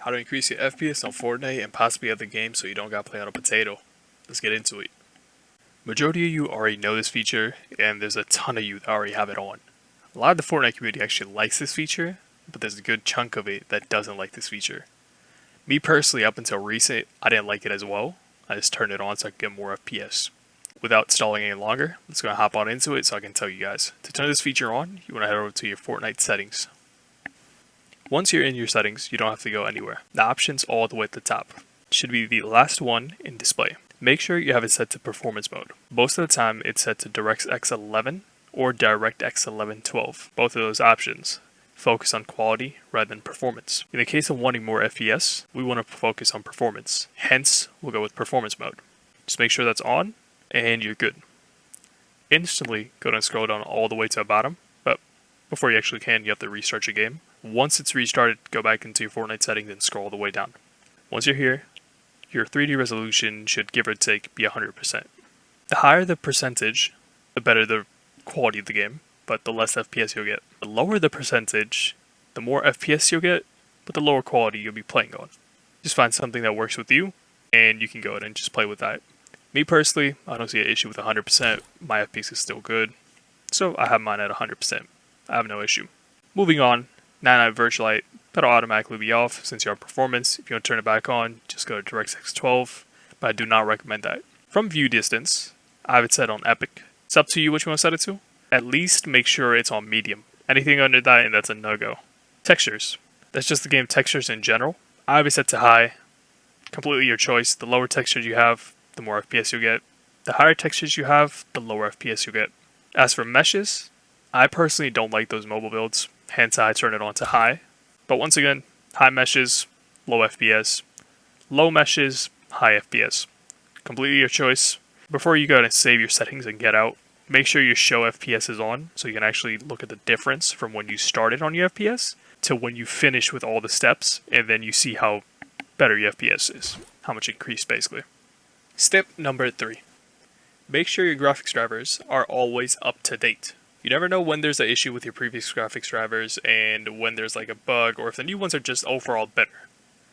How to increase your FPS on Fortnite and possibly other games so you don't gotta play on a potato. Let's get into it. Majority of you already know this feature, and there's a ton of you that already have it on. A lot of the Fortnite community actually likes this feature, but there's a good chunk of it that doesn't like this feature. Me personally, up until recent, I didn't like it as well. I just turned it on so I could get more FPS. Without stalling any longer, let's go hop on into it so I can tell you guys. To turn this feature on, you want to head over to your Fortnite settings. Once you're in your settings, you don't have to go anywhere. The option's all the way at the top. It should be the last one in display. Make sure you have it set to performance mode. Most of the time, it's set to DirectX 11 or DirectX 1112. Both of those options focus on quality rather than performance. In the case of wanting more FPS, we want to focus on performance. Hence, we'll go with performance mode. Just make sure that's on, and you're good. Instantly, go down and scroll down all the way to the bottom, but before you actually can, you have to restart your game. Once it's restarted, go back into your Fortnite settings and scroll all the way down. Once you're here, your 3D resolution should give or take be 100%. The higher the percentage, the better the quality of the game, but the less FPS you'll get. The lower the percentage, the more FPS you'll get, but the lower quality you'll be playing on. Just find something that works with you, and you can go ahead and just play with that. Me personally, I don't see an issue with 100%. My FPS is still good, so I have mine at 100%. I have no issue. Moving on, 99 Virtual Light, that'll automatically be off since you're on performance. If you want to turn it back on, just go to DirectX 12, but I do not recommend that. From view distance, I have it set on Epic. It's up to you what you want to set it to. At least make sure it's on medium. Anything under that, and that's a no-go. Textures, that's just the game textures in general. I have it set to high. Completely your choice. The lower textures you have, the more FPS you'll get. The higher textures you have, the lower FPS you'll get. As for meshes, I personally don't like those mobile builds, hence I turn it on to high. But once again, high meshes, low FPS. Low meshes, high FPS. Completely your choice. Before you go and save your settings and get out, make sure your show FPS is on so you can actually look at the difference from when you started on your FPS to when you finish with all the steps, and then you see how better your FPS is. How much increase, basically. Step number 3. Make sure your graphics drivers are always up to date. You never know when there's an issue with your previous graphics drivers and when there's like a bug or if the new ones are just overall better.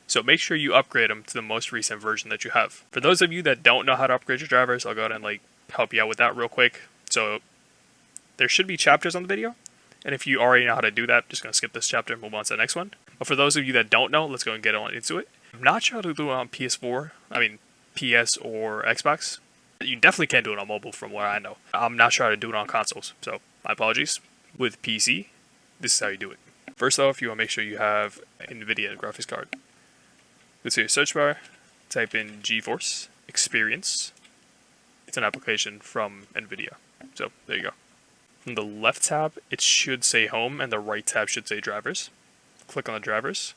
So make sure you upgrade them to the most recent version that you have. For those of you that don't know how to upgrade your drivers, I'll go ahead and help you out with that real quick. So there should be chapters on the video. And if you already know how to do that, I'm just going to skip this chapter and move on to the next one. But for those of you that don't know, let's go and get on into it. I'm not sure how to do it on PS or Xbox. You definitely can't do it on mobile from what I know. I'm not sure how to do it on consoles, so my apologies. With PC, this is how you do it. First off, you want to make sure you have NVIDIA graphics card. Go to your search bar, type in GeForce Experience. It's an application from NVIDIA. So there you go. From the left tab, it should say Home, and the right tab should say Drivers. Click on the drivers,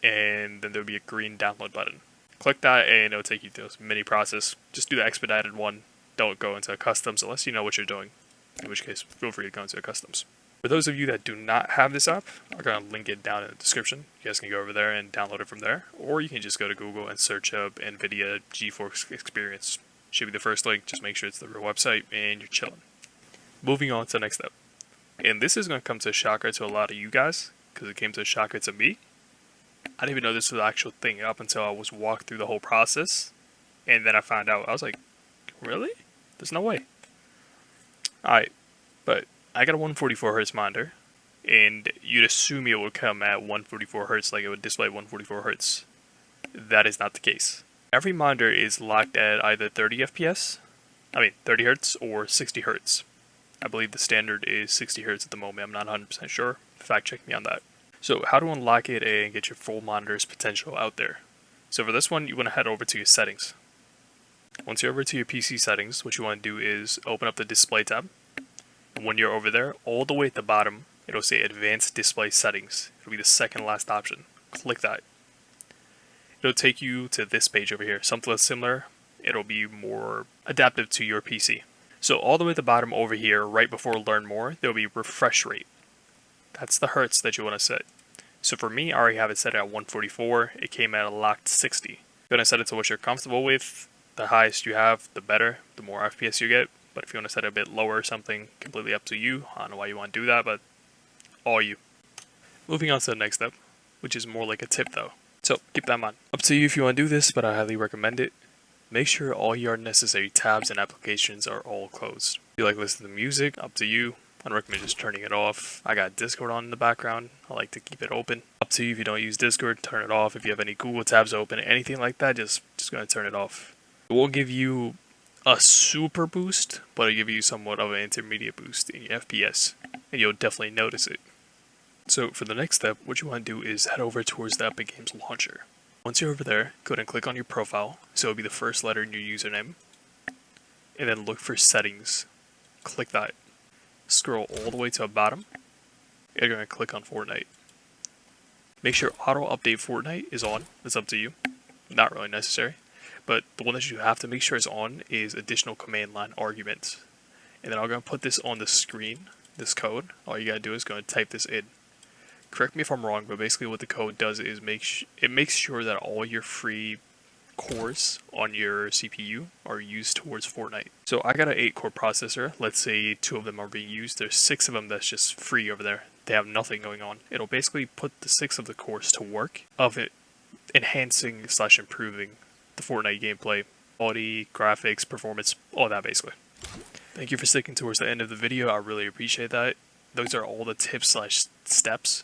and then there'll be a green download button. Click that and it'll take you through this mini process. Just do the expedited one. Don't go into customs unless you know what you're doing. In which case, feel free to go into customs. For those of you that do not have this app, I'm going to link it down in the description. You guys can go over there and download it from there. Or you can just go to Google and search up NVIDIA GeForce Experience. Should be the first link. Just make sure it's the real website and you're chilling. Moving on to the next step. And this is going to come to a shocker to a lot of you guys, because it came to a shocker to me. I didn't even know this was an actual thing up until I was walked through the whole process. And then I found out. I was like, really? There's no way. Alright, but I got a 144 Hz monitor. And you'd assume it would come at 144 Hz, like it would display 144 Hz. That is not the case. Every monitor is locked at either 30 Hz or 60 Hz. I believe the standard is 60 Hz at the moment. I'm not 100% sure. Fact check me on that. So how to unlock it and get your full monitor's potential out there. So for this one, you want to head over to your settings. Once you're over to your PC settings, what you want to do is open up the display tab. And when you're over there, all the way at the bottom, it'll say Advanced Display Settings. It'll be the second last option. Click that. It'll take you to this page over here. Something similar. It'll be more adaptive to your PC. So all the way at the bottom over here, right before Learn More, there'll be Refresh Rate. That's the hertz that you want to set. So for me, I already have it set at 144. It came at a locked 60. You're going to set it to what you're comfortable with. The highest you have, the better, the more FPS you get. But if you want to set it a bit lower or something, completely up to you. I don't know why you want to do that, but all you. Moving on to the next step, which is more like a tip though. So keep that in mind. Up to you if you want to do this, but I highly recommend it. Make sure all your necessary tabs and applications are all closed. If you like listening to music, up to you. I'd recommend just turning it off. I got Discord on in the background. I like to keep it open. Up to you if you don't use Discord, turn it off. If you have any Google tabs open, anything like that, just go and turn it off. It won't give you a super boost, but it'll give you somewhat of an intermediate boost in your FPS, and you'll definitely notice it. So for the next step, what you want to do is head over towards the Epic Games launcher. Once you're over there, go ahead and click on your profile, so it'll be the first letter in your username, and then look for settings. Click that. Scroll all the way to the bottom, and you're going to click on Fortnite. Make sure auto update Fortnite is on. It's up to you. Not really necessary. But the one that you have to make sure is on is additional command line arguments. And then I'm going to put this on the screen, this code. All you got to do is go and type this in. Correct me if I'm wrong, but basically what the code does is it makes sure that all your free cores on your CPU are used towards Fortnite. So I got an 8-core processor. Let's say 2 of them are being used. There's 6 of them that's just free over there. They have nothing going on. It'll basically put the 6 of the cores to work of it enhancing / improving the Fortnite gameplay, quality, graphics, performance, all that basically. Thank you for sticking towards the end of the video. I really appreciate that. Those are all the tips / steps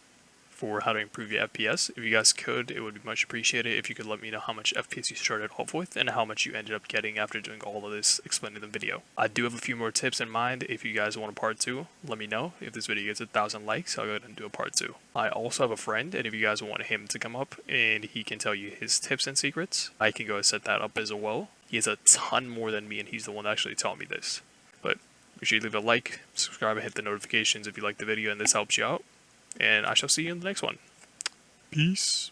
for how to improve your FPS. If you guys could, it would be much appreciated if you could let me know how much FPS you started off with and how much you ended up getting after doing all of this explained in the video. I do have a few more tips in mind. If you guys want a part 2, let me know. If this video gets 1,000 likes, I'll go ahead and do a part 2. I also have a friend, and if you guys want him to come up and he can tell you his tips and secrets, I can go and set that up as well. He has a ton more than me, and he's the one that actually taught me this. But make sure you leave a like, subscribe, and hit the notifications if you like the video and this helps you out. And I shall see you in the next one. Peace.